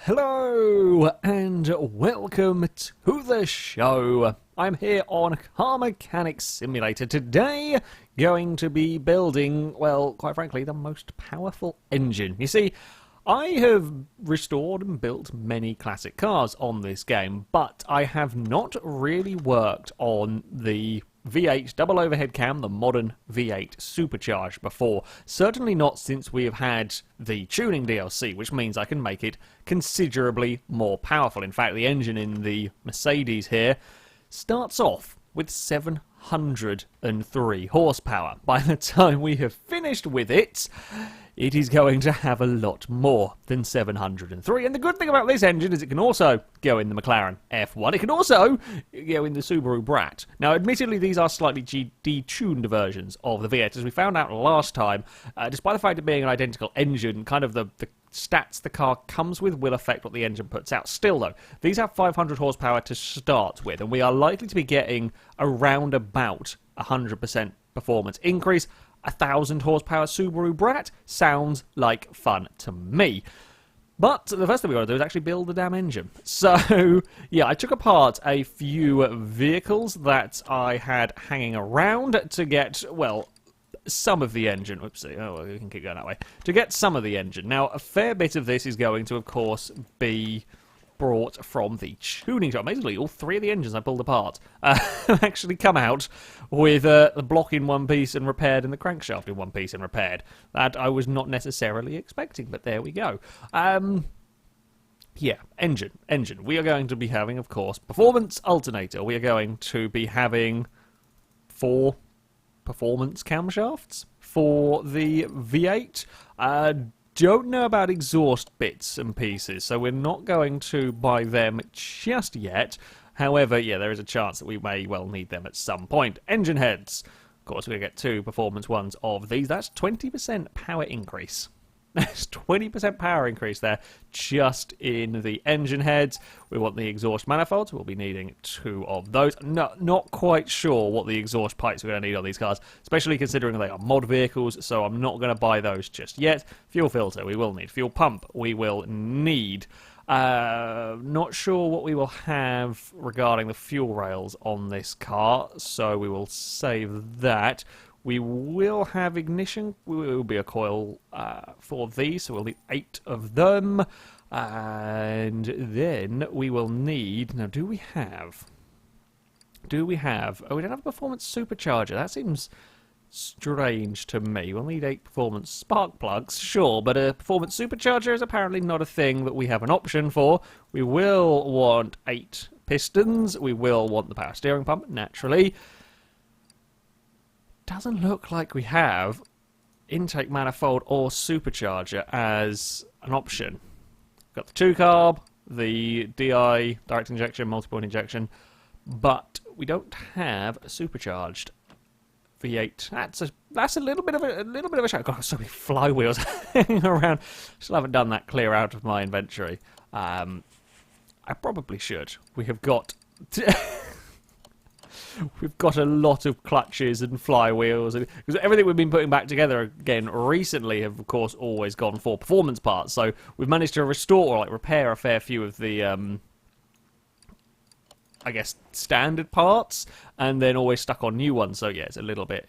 Hello and welcome to the show. I'm here on Car Mechanic Simulator today, going to be building, well, quite frankly, the most powerful engine. You see, I have restored and built many classic cars on this game, but I have not really worked on the V8 double overhead cam, the modern V8 supercharged before. Certainly not since we have had the tuning DLC, which means I can make it considerably more powerful. In fact, the engine in the Mercedes here starts off with 703 horsepower. By the time we have finished with it, it is going to have a lot more than 703. And the good thing about this engine is it can also go in the McLaren F1. It can also go in the Subaru Brat. Now, admittedly, these are slightly detuned versions of the V8. As we found out last time, despite the fact of being an identical engine, kind of the stats the car comes with will affect what the engine puts out. Still, though, these have 500 horsepower to start with, and we are likely to be getting around about 100% performance increase. 1,000 horsepower Subaru Brat sounds like fun to me. But the first thing we got to do is actually build the damn engine. So, yeah, I took apart a few vehicles that I had hanging around to get, well, some of the engine. Oopsie, oh, we can keep going that way. To get some of the engine. Now, a fair bit of this is going to, of course, be brought from the tuning shop. Amazingly, all three of the engines I pulled apart actually come out with the block in one piece and repaired and the crankshaft in one piece and repaired. That I was not necessarily expecting, but there we go. Yeah, engine. We are going to be having, of course, performance alternator. We are going to be having 4 performance camshafts for the V8. Don't know about exhaust bits and pieces, so we're not going to buy them just yet. However, yeah, there is a chance that we may well need them at some point. Engine heads. Of course, we're going to get 2 performance ones of these. That's 20% power increase. That's 20% power increase there just in the engine heads. We want the exhaust manifolds. We'll be needing 2 of those. No, not quite sure what the exhaust pipes we're going to need on these cars, especially considering they are mod vehicles, so I'm not going to buy those just yet. Fuel filter, we will need. Fuel pump, we will need. Not sure what we will have regarding the fuel rails on this car, so we will save that. We will have ignition. We will be a coil for these, so we'll need 8 of them. And then we will need... Now, do we have... Oh, we don't have a performance supercharger. That seems strange to me. We'll need 8 performance spark plugs, sure, but a performance supercharger is apparently not a thing that we have an option for. We will want 8 pistons. We will want the power steering pump, naturally. Doesn't look like we have intake manifold or supercharger as an option. Got the 2-carb, the DI, direct injection, multi-point injection, but we don't have a supercharged V8. That's a little bit of a shame. God, so many flywheels hanging around. Still haven't done that clear out of my inventory. I probably should. We have got. We've got a lot of clutches and flywheels, because everything we've been putting back together again recently have, of course, always gone for performance parts. So we've managed to restore or repair a fair few of the, I guess, standard parts, and then always stuck on new ones. So yeah, it's a little bit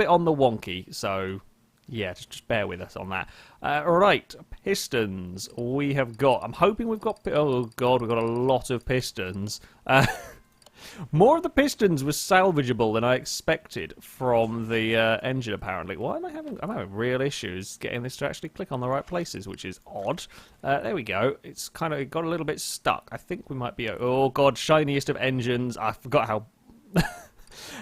on the wonky. So yeah, just bear with us on that. Right, pistons. We have got. I'm hoping we've got. Oh god, we've got a lot of pistons. More of the pistons was salvageable than I expected from the engine, apparently. Why am I having... I'm having real issues getting this to actually click on the right places, which is odd. There we go. It's kind of got a little bit stuck. I think we might be... Oh, God, shiniest of engines. I forgot how...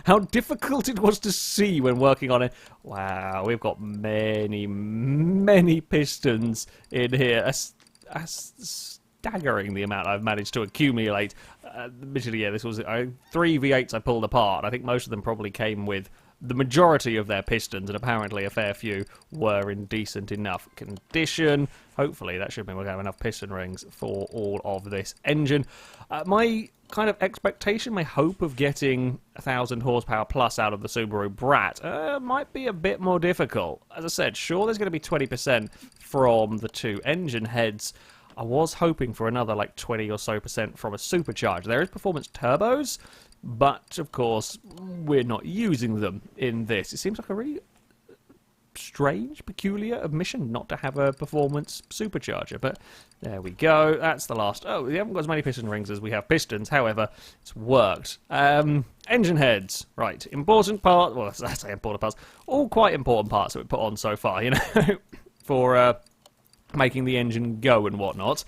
how difficult it was to see when working on it. Wow, we've got many, many pistons in here. Staggering the amount I've managed to accumulate. Admittedly, yeah, this was 3 V8s I pulled apart. I think most of them probably came with the majority of their pistons, and apparently a fair few were in decent enough condition. Hopefully, that should mean we're going to have enough piston rings for all of this engine. My kind of expectation, my hope of getting 1,000 horsepower plus out of the Subaru Brat might be a bit more difficult. As I said, sure, there's going to be 20% from the 2 engine heads. I was hoping for another like 20 or so % from a supercharger. There is performance turbos, but of course we're not using them in this. It seems like a really strange, peculiar admission not to have a performance supercharger, but there we go. That's the last. Oh, we haven't got as many piston rings as we have pistons. However, it's worked. Engine heads, right? Important part. Well, I say important parts. All quite important parts that we put on so far. You know, for making the engine go and whatnot.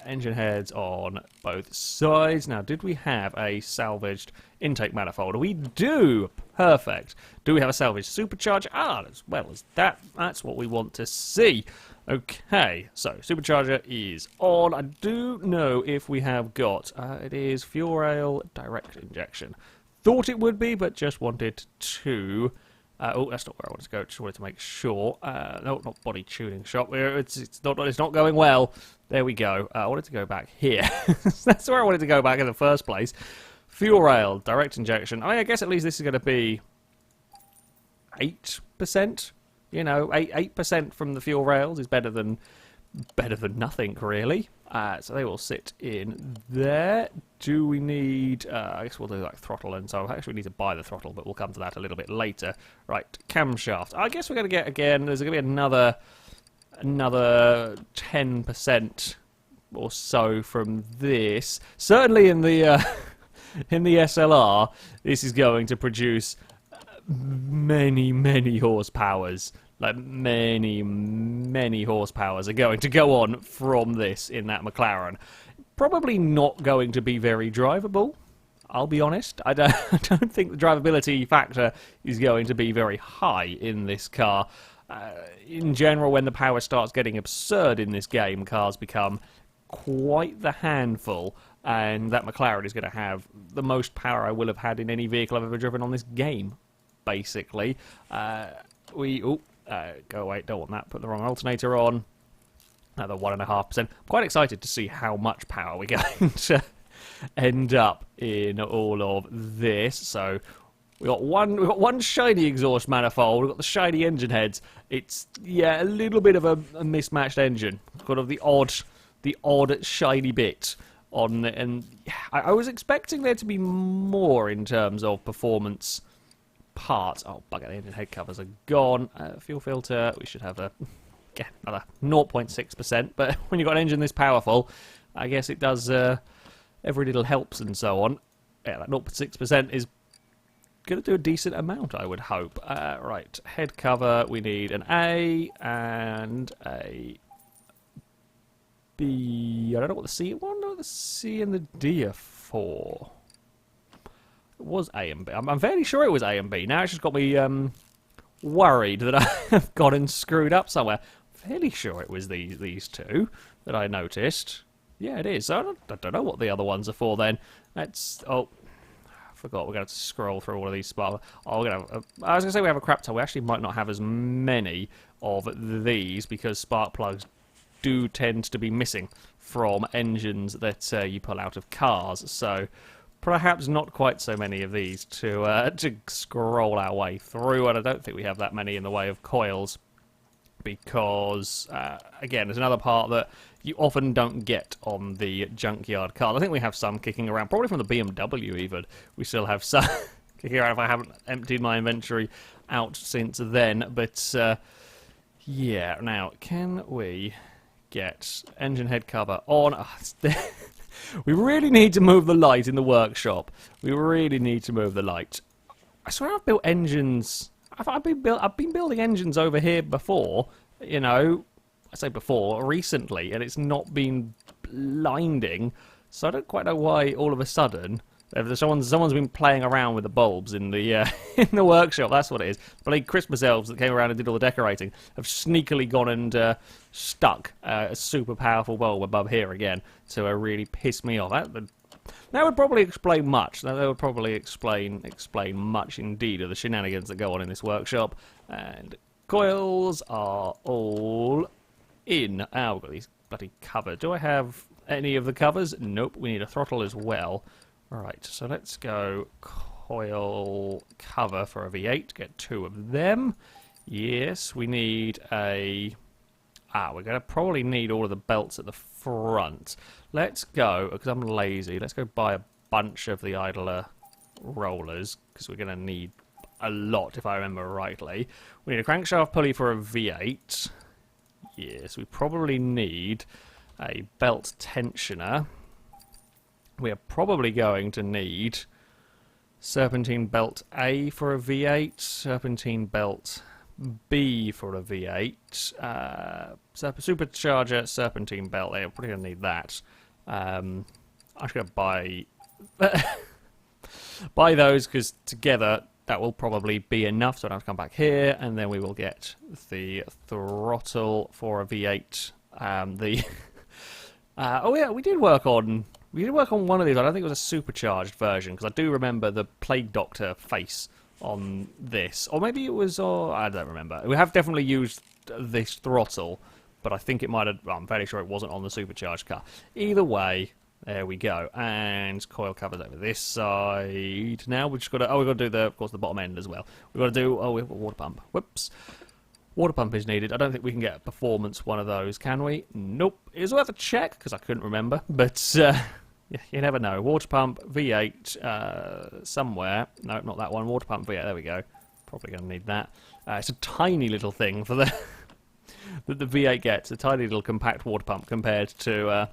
Engine heads on both sides. Now, did we have a salvaged intake manifold? We do. Perfect. Do we have a salvaged supercharger? As well as that. That's what we want to see. Okay, so supercharger is on. I do know if we have got, it is fuel rail direct injection. Thought it would be, but just wanted to... oh, that's not where I wanted to go. Just wanted to make sure. No, not body tuning shop. It's not going well. There we go. I wanted to go back here. That's where I wanted to go back in the first place. Fuel rail, direct injection. I guess at least this is going to be 8%. You know, 8% from the fuel rails is better than nothing, really. So they will sit in there. Do we need... I guess we'll do like throttle, and so actually we need to buy the throttle, but we'll come to that a little bit later. Right, camshaft. I guess we're going to get, again, there's going to be another 10% or so from this. Certainly in the in the SLR, this is going to produce many horsepowers. Like many horsepowers are going to go on from this in that McLaren. Probably not going to be very drivable, I'll be honest. I don't think the drivability factor is going to be very high in this car. In general, when the power starts getting absurd in this game, cars become quite the handful, and that McLaren is going to have the most power I will have had in any vehicle I've ever driven on this game, basically. Go away, don't want that. Put the wrong alternator on. Another 1.5%. I'm quite excited to see how much power we're going to end up in all of this. So we've got one shiny exhaust manifold. We've got the shiny engine heads. It's a little bit of a mismatched engine. Kind of the odd shiny bit on it, and I was expecting there to be more in terms of performance parts. Oh, bugger, the engine head covers are gone. Fuel filter, we should have another 0.6%, but when you've got an engine this powerful, I guess it does every little helps and so on. Yeah, that 0.6% is going to do a decent amount, I would hope. Right, head cover, we need an A and a B. I don't know what the C one, no, the C and the D are for. It was A and B. I'm fairly sure it was A and B. Now it's just got me worried that I have gotten screwed up somewhere. Fairly sure it was these two that I noticed. Yeah, it is. I don't know what the other ones are for then. That's... Oh, I forgot. We're going to scroll through all of these spark... Oh, we're going to I was going to say we have a crap ton. We actually might not have as many of these because spark plugs do tend to be missing from engines that you pull out of cars. So perhaps not quite so many of these to scroll our way through. And I don't think we have that many in the way of coils because, again, there's another part that you often don't get on the junkyard cars. I think we have some kicking around, probably from the BMW even. We still have some kicking around if I haven't emptied my inventory out since then. But, yeah, now, can we get engine head cover on? We really need to move the light in the workshop. We really need to move the light. I swear I've built engines... I've been building engines over here before, you know, I say before, recently, and it's not been blinding, so I don't quite know why all of a sudden someone's been playing around with the bulbs in the in the workshop. That's what it is. Bloody Christmas elves that came around and did all the decorating have sneakily gone and stuck a super powerful bulb above here again to really piss me off. That would probably explain much. That would probably explain much indeed of the shenanigans that go on in this workshop. And coils are all in. Oh, we've got these bloody covers. Do I have any of the covers? Nope. We need a throttle as well. Right, so let's go coil cover for a V8. Get 2 of them. Yes, we need a we're going to probably need all of the belts at the front. Let's go, because I'm lazy, let's go buy a bunch of the idler rollers, because we're going to need a lot, if I remember rightly. We need a crankshaft pulley for a V8. Yes, we probably need a belt tensioner. We are probably going to need serpentine belt A for a V8, serpentine belt B for a V8, supercharger, serpentine belt A. We're probably going to need that. I'm just going to buy those, because together that will probably be enough. So I don't have to come back here, and then we will get the throttle for a V8. Oh yeah, we did work on one of these. I don't think it was a supercharged version, because I do remember the Plague Doctor face on this, or maybe it was. I don't remember. We have definitely used this throttle, but I think it might have. Well, I'm fairly sure it wasn't on the supercharged car. Either way. There we go, and coil covers over this side. Now we've just got to, we've got to do of course, the bottom end as well. We've got to do, we have a water pump. Whoops. Water pump is needed. I don't think we can get a performance one of those, can we? Nope. It was worth a check, because I couldn't remember, but yeah, you never know. Water pump, V8, somewhere. No, not that one. Water pump, V8, there we go. Probably going to need that. It's a tiny little thing for that the V8 gets, a tiny little compact water pump compared to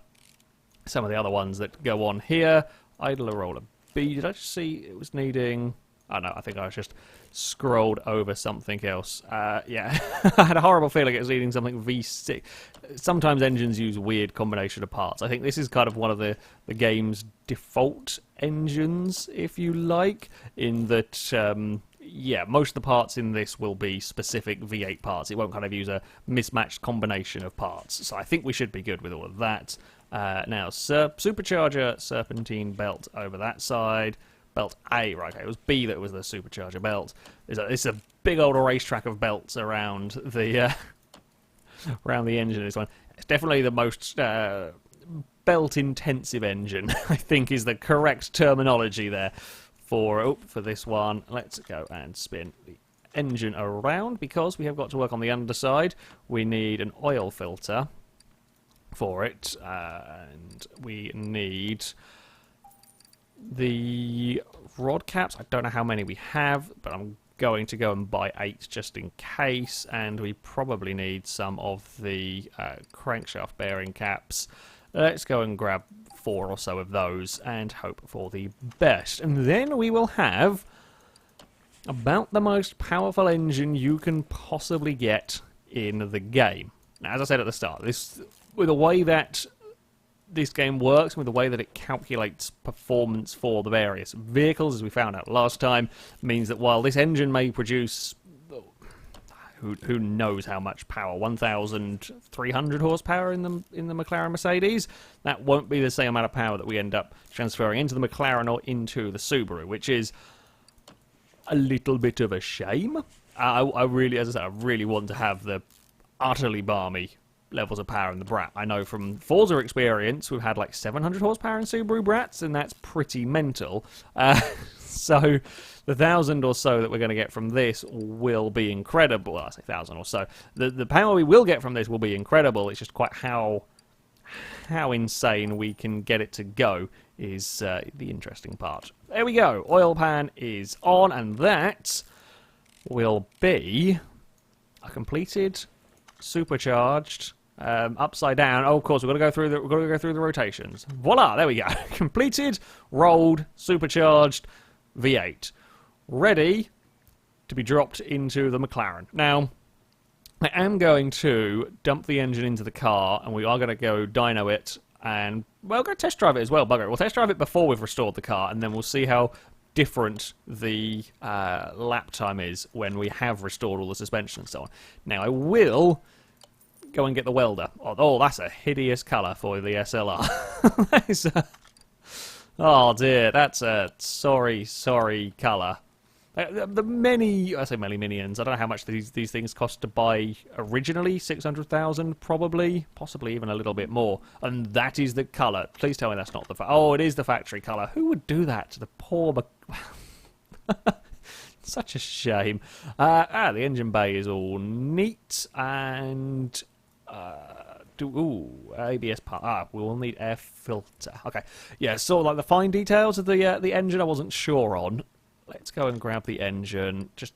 some of the other ones that go on here. Idler roller B. Did I just see it was needing... Oh no, I think I just scrolled over something else. Yeah, I had a horrible feeling it was needing something V6. Sometimes engines use weird combination of parts. I think this is kind of one of the game's default engines, if you like, in that... yeah, most of the parts in this will be specific V8 parts. It won't kind of use a mismatched combination of parts. So I think we should be good with all of that. Now, supercharger, serpentine belt over that side. Belt A, right, okay, it was B that was the supercharger belt. It's a big old racetrack of belts around the around the engine, this one. It's definitely the most belt-intensive engine, I think is the correct terminology there. For this one, let's go and spin the engine around, because we have got to work on the underside. We need an oil filter for it, and we need the rod caps. I don't know how many we have, but I'm going to go and buy 8 just in case, and we probably need some of the crankshaft bearing caps. Let's go and grab 4 or so of those and hope for the best. And then we will have about the most powerful engine you can possibly get in the game. Now, as I said at the start, with the way that this game works, with the way that it calculates performance for the various vehicles, as we found out last time, means that while this engine may produce... Who knows how much power? 1,300 horsepower in the McLaren Mercedes. That won't be the same amount of power that we end up transferring into the McLaren or into the Subaru, which is a little bit of a shame. I really, as I said, I really want to have the utterly balmy levels of power in the Brat. I know from Forza experience, we've had like 700 horsepower in Subaru Brats, and that's pretty mental. So the 1,000 or so that we're going to get from this will be incredible. Well, I say 1,000 or so. The power we will get from this will be incredible. It's just quite how insane we can get it to go is the interesting part. There we go. Oil pan is on, and that will be a completed, supercharged, upside down. Oh, of course, we've got to go through the rotations. Voila! There we go. Completed, rolled, supercharged V8, ready to be dropped into the McLaren. Now, I am going to dump the engine into the car, and we are going to go dyno it, and well, we're going to test drive it as well. Bugger it. We'll test drive it before we've restored the car, and then we'll see how different the lap time is when we have restored all the suspension and so on. Now, I will go and get the welder. Oh, that's a hideous colour for the SLR. That is oh dear, that's a sorry colour. The many minions, I don't know how much these things cost to buy originally, 600,000 probably, possibly even a little bit more. And that is the colour. Please tell me that's not the oh, it is the factory colour. Who would do that to the poor such a shame. The engine bay is all neat, and ABS part. We will need air filter. Okay, yeah, sort of like the fine details of the engine I wasn't sure on. Let's go and grab the engine. Just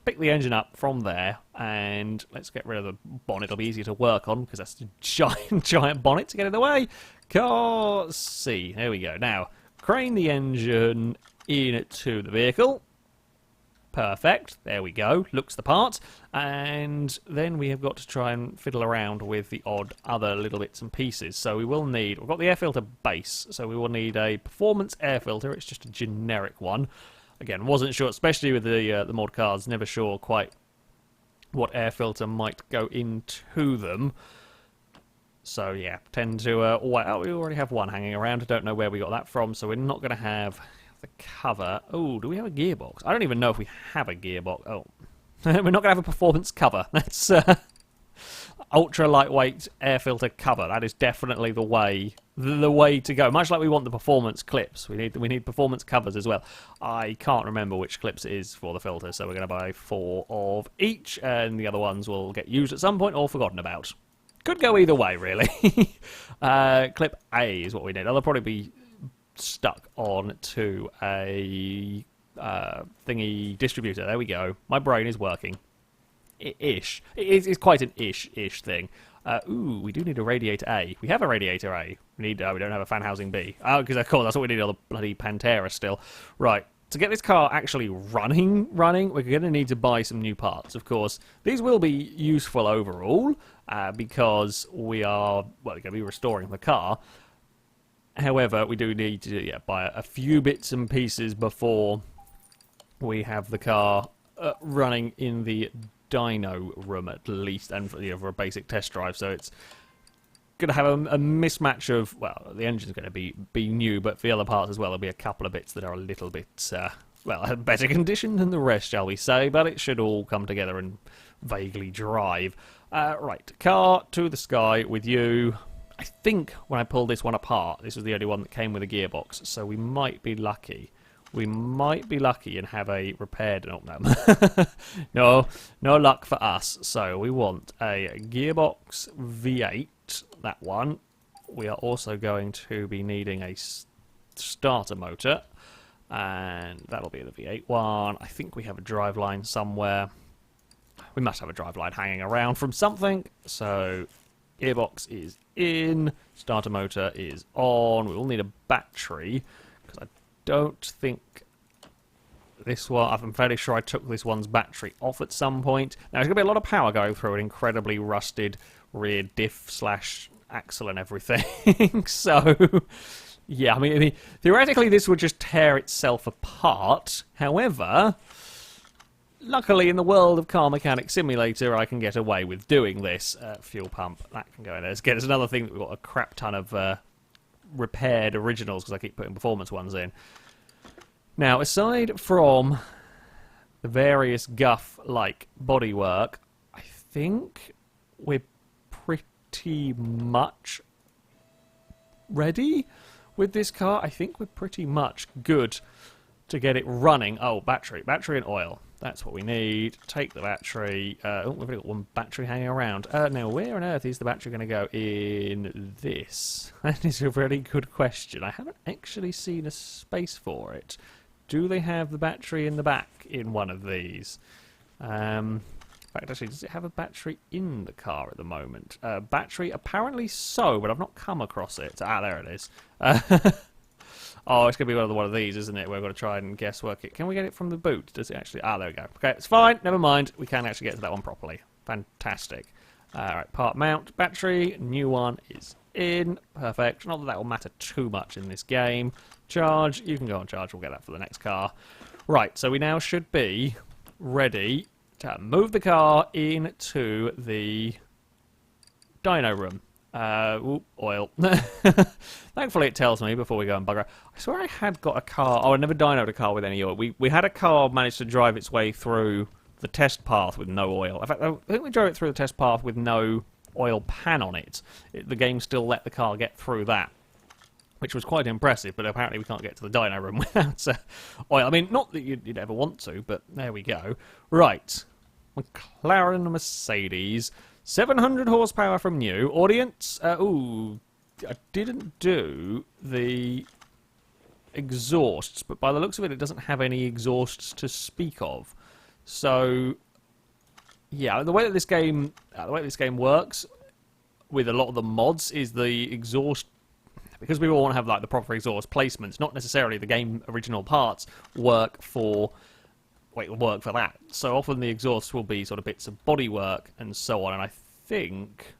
pick the engine up from there, and let's get rid of the bonnet. It'll be easier to work on, because that's a giant bonnet to get in the way. Car C. There we go. Now, crane the engine into the vehicle. Perfect. There we go. Looks the part. And then we have got to try and fiddle around with the odd other little bits and pieces. So we will need... We've got the air filter base, so we will need a performance air filter. It's just a generic one. Again, wasn't sure, especially with the mod cards, never sure quite what air filter might go into them. So yeah, tend to... well, we already have one hanging around. I don't know where we got that from, so we're not going to have... the cover. Oh, do we have a gearbox? I don't even know if we have a gearbox. Oh, we're not going to have a performance cover. That's ultra lightweight air filter cover. That is definitely the way to go. Much like we want the performance clips, we need performance covers as well. I can't remember which clips it is for the filter, so we're going to buy 4 of each, and the other ones will get used at some point or forgotten about. Could go either way, really. Clip A is what we need. That'll probably be stuck on to a thingy distributor. There we go. My brain is working. Ish. It's quite an ish thing. Ooh, we do need a radiator A. We have a radiator A. We don't have a fan housing B. Oh, because of course that's what we need on the bloody Pantera still. Right. To get this car actually running, we're going to need to buy some new parts, of course. These will be useful overall, because we are, well, going to be restoring the car. However, we do need to buy a few bits and pieces before we have the car running in the dyno room at least, and for a basic test drive. So it's going to have a mismatch of, well, the engine's going to be new, but for the other parts as well, there'll be a couple of bits that are a little bit, well, better condition than the rest, shall we say, but it should all come together and vaguely drive. Right, car to the sky with you. I think when I pulled this one apart, this was the only one that came with a gearbox, so we might be lucky. We might be lucky and have a repaired... Oh, no. No luck for us. So we want a gearbox V8, that one. We are also going to be needing a starter motor, and that'll be the V8 one. I think we have a driveline somewhere. We must have a driveline hanging around from something, so... Gearbox is in, starter motor is on. We will need a battery, because I don't think this one, I'm fairly sure I took this one's battery off at some point. Now, there's going to be a lot of power going through an incredibly rusted rear diff / axle and everything. So, yeah, I mean, theoretically this would just tear itself apart. However... Luckily, in the world of Car Mechanic Simulator, I can get away with doing this. Fuel pump, that can go in there. It's another thing that we've got a crap ton of repaired originals, because I keep putting performance ones in. Now, aside from the various guff-like bodywork, I think we're pretty much ready with this car. I think we're pretty much good to get it running. Oh, battery and oil. That's what we need. Take the battery. Oh, we've only got one battery hanging around. Now, where on earth is the battery going to go in this? That is a really good question. I haven't actually seen a space for it. Do they have the battery in the back in one of these? In fact, actually, does it have a battery in the car at the moment? Battery, apparently so, but I've not come across it. Ah, there it is. Oh, it's going to be one of these, isn't it? We're going to try and guesswork it. Can we get it from the boot? Does it actually... Ah, there we go. Okay, it's fine. Never mind. We can actually get to that one properly. Fantastic. Alright, part mount. Battery. New one is in. Perfect. Not that that will matter too much in this game. Charge. You can go on charge. We'll get that for the next car. Right, so we now should be ready to move the car into the dyno room. Oil. Thankfully it tells me before we go and bugger. I swear I had got a car. Oh, I never dynoed a car with any oil. We had a car manage to drive its way through the test path with no oil. In fact, I think we drove it through the test path with no oil pan on it. The game still let the car get through that, which was quite impressive, but apparently we can't get to the dyno room without oil. I mean, not that you'd ever want to, but there we go. Right. McLaren Mercedes. 700 horsepower from new. Audience, ooh, I didn't do the exhausts, but by the looks of it, it doesn't have any exhausts to speak of. So, yeah, the way that this game works with a lot of the mods is the exhaust, because we all want to have like the proper exhaust placements, not necessarily the game original parts work for that. So often the exhausts will be sort of bits of bodywork and so on, and I think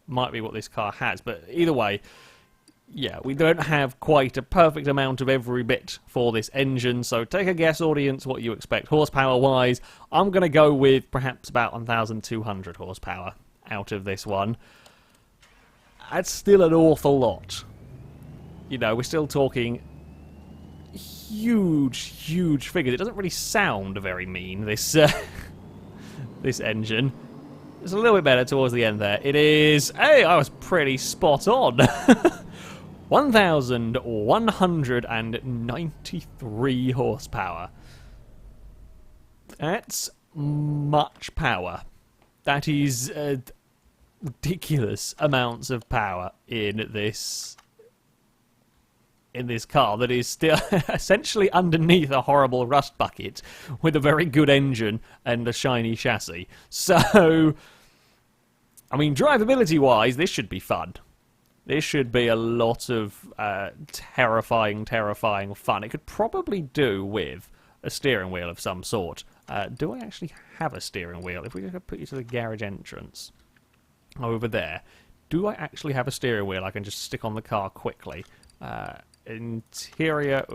might be what this car has. But either way, yeah, we don't have quite a perfect amount of every bit for this engine, so take a guess, audience, what you expect horsepower-wise. I'm going to go with perhaps about 1,200 horsepower out of this one. That's still an awful lot. You know, we're still talking huge figures. It doesn't really sound very mean, this this engine. It's a little bit better towards the end there. It is... Hey, I was pretty spot on. 1,193 horsepower. That's much power. That is ridiculous amounts of power in this car that is still essentially underneath a horrible rust bucket with a very good engine and a shiny chassis. So, I mean, drivability-wise, this should be fun. This should be a lot of terrifying fun. It could probably do with a steering wheel of some sort. Do I actually have a steering wheel? If we could put you to the garage entrance over there, do I actually have a steering wheel I can just stick on the car quickly? Interior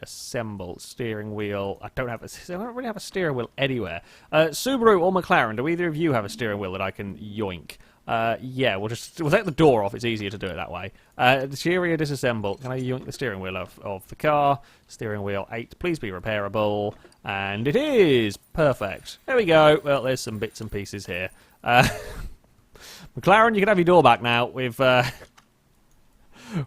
assemble steering wheel. I don't really have a steering wheel anywhere. Subaru or McLaren, do either of you have a steering wheel that I can yoink? Yeah, we'll take the door off. It's easier to do it that way. Interior disassemble. Can I yoink the steering wheel of the car? Steering wheel 8, please be repairable. And it is! Perfect. There we go. Well, there's some bits and pieces here. McLaren, you can have your door back now. We've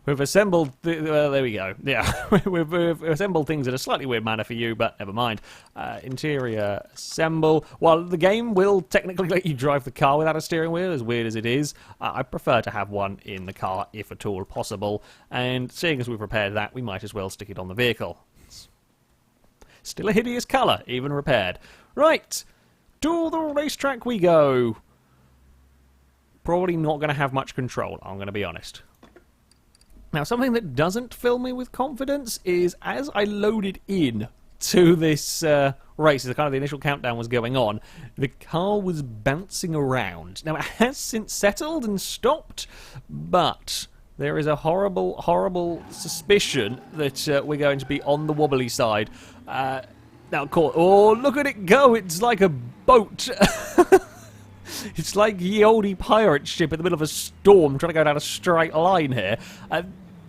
assembled... Well, there we go. Yeah, we've assembled things in a slightly weird manner for you, but never mind. Interior assemble. While the game will technically let you drive the car without a steering wheel, as weird as it is, I prefer to have one in the car, if at all possible. And seeing as we've repaired that, we might as well stick it on the vehicle. It's still a hideous colour, even repaired. Right, to the racetrack we go. Probably not going to have much control, I'm going to be honest. Now, something that doesn't fill me with confidence is, as I loaded in to this race, as kind of the initial countdown was going on, the car was bouncing around. Now, it has since settled and stopped, but there is a horrible suspicion that we're going to be on the wobbly side. Now, of course, oh, look at it go! It's like a boat! It's like ye olde pirate ship in the middle of a storm trying to go down a straight line here.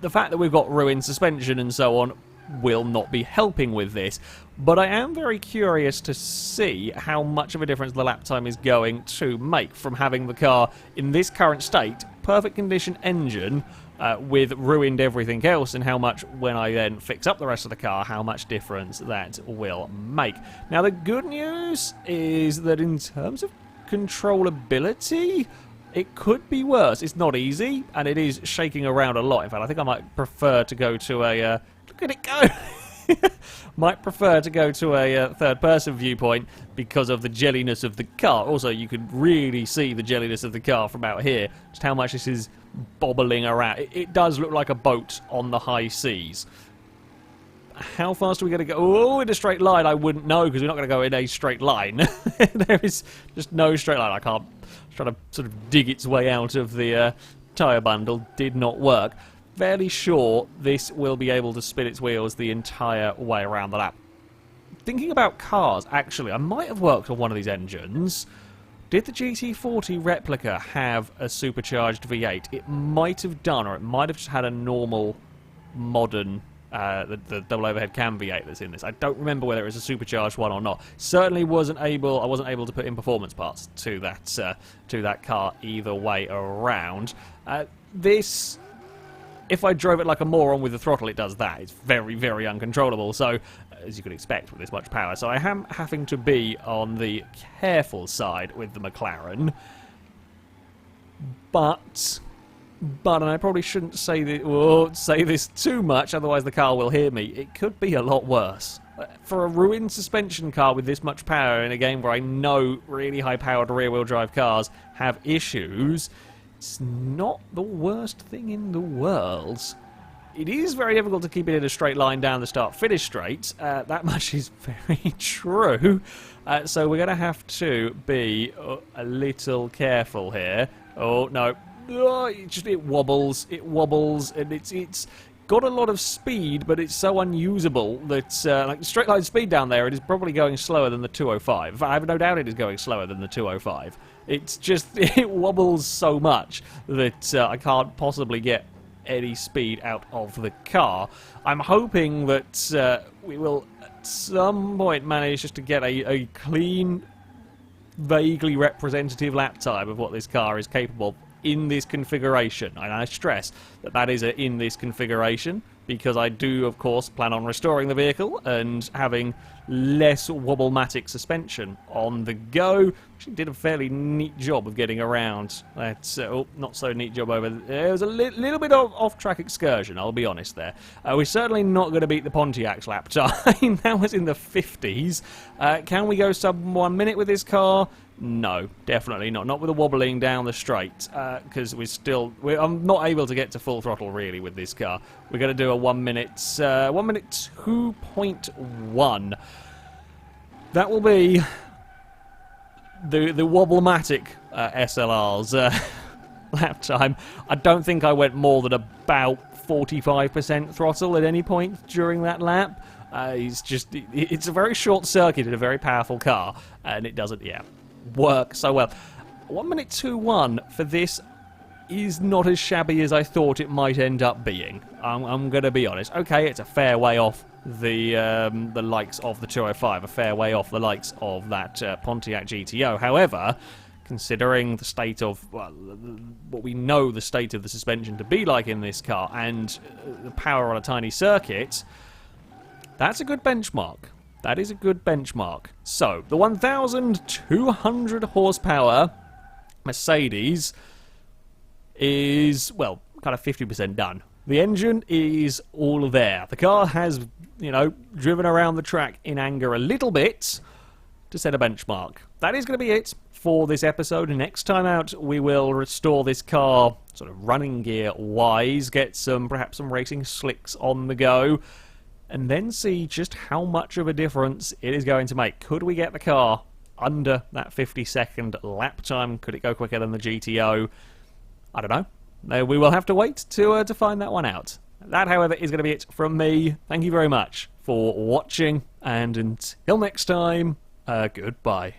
The fact that we've got ruined suspension and so on will not be helping with this, but I am very curious to see how much of a difference the lap time is going to make from having the car in this current state, perfect condition engine, with ruined everything else, and how much, when I then fix up the rest of the car, how much difference that will make. Now, the good news is that in terms of controllability, it could be worse. It's not easy, and it is shaking around a lot. In fact, I think I might prefer to go to a... look at it go! Might prefer to go to a third-person viewpoint because of the jelliness of the car. Also, you can really see the jelliness of the car from out here, just how much this is bobbling around. It does look like a boat on the high seas. How fast are we going to go? Oh, in a straight line, I wouldn't know, because we're not going to go in a straight line. There is just no straight line. I can't... Trying to sort of dig its way out of the tyre bundle did not work. Fairly sure this will be able to spin its wheels the entire way around the lap. Thinking about cars, actually, I might have worked on one of these engines. Did the GT40 replica have a supercharged V8? It might have done, or it might have just had a normal, modern... the double overhead cam V8 that's in this. I don't remember whether it was a supercharged one or not. Certainly I wasn't able to put in performance parts to that car either way around. This, if I drove it like a moron with the throttle, it does that. It's very uncontrollable. So, as you could expect with this much power. So I am having to be on the careful side with the McLaren. But, and I probably shouldn't say this too much, otherwise the car will hear me. It could be a lot worse. For a ruined suspension car with this much power in a game where I know really high-powered rear-wheel drive cars have issues, it's not the worst thing in the world. It is very difficult to keep it in a straight line down the start-finish straight. That much is very true. So we're going to have to be a little careful here. Oh, no. Oh, it wobbles, and it's got a lot of speed, but it's so unusable that, like the straight line speed down there, it is probably going slower than the 205. I have no doubt it is going slower than the 205. It's just, it wobbles so much that I can't possibly get any speed out of the car. I'm hoping that we will at some point manage just to get a clean, vaguely representative lap time of what this car is capable of in this configuration. And I stress that that is in this configuration, because I do, of course, plan on restoring the vehicle and having less wobblematic suspension on the go. She did a fairly neat job of getting around. That's not so neat job over there. It was a little bit of off-track excursion, I'll be honest there. We're certainly not going to beat the Pontiac's lap time. That was in the 50s. Can we go sub 1 minute with this car? No, definitely not. Not with the wobbling down the straight, because I'm not able to get to full throttle really with this car. We're going to do a 1 minute 2.1. That will be the wobblematic SLR's lap time. I don't think I went more than about 45% throttle at any point during that lap. It's a very short circuit in a very powerful car, and it doesn't, work so well. 1 minute 2.1 for this is not as shabby as I thought it might end up being. I'm going to be honest. Okay, it's a fair way off the likes of the 205, a fair way off the likes of that Pontiac GTO. However, considering the state of, what we know the state of the suspension to be like in this car, and the power on a tiny circuit, that's a good benchmark. That is a good benchmark. So, the 1,200 horsepower Mercedes is, well, kind of 50% done. The engine is all there. The car has, driven around the track in anger a little bit to set a benchmark. That is going to be it for this episode. Next time out, we will restore this car sort of running gear-wise, get perhaps some racing slicks on the go, and then see just how much of a difference it is going to make. Could we get the car under that 50-second lap time? Could it go quicker than the GTO? I don't know. We will have to wait to find that one out. That, however, is going to be it from me. Thank you very much for watching, and until next time, goodbye.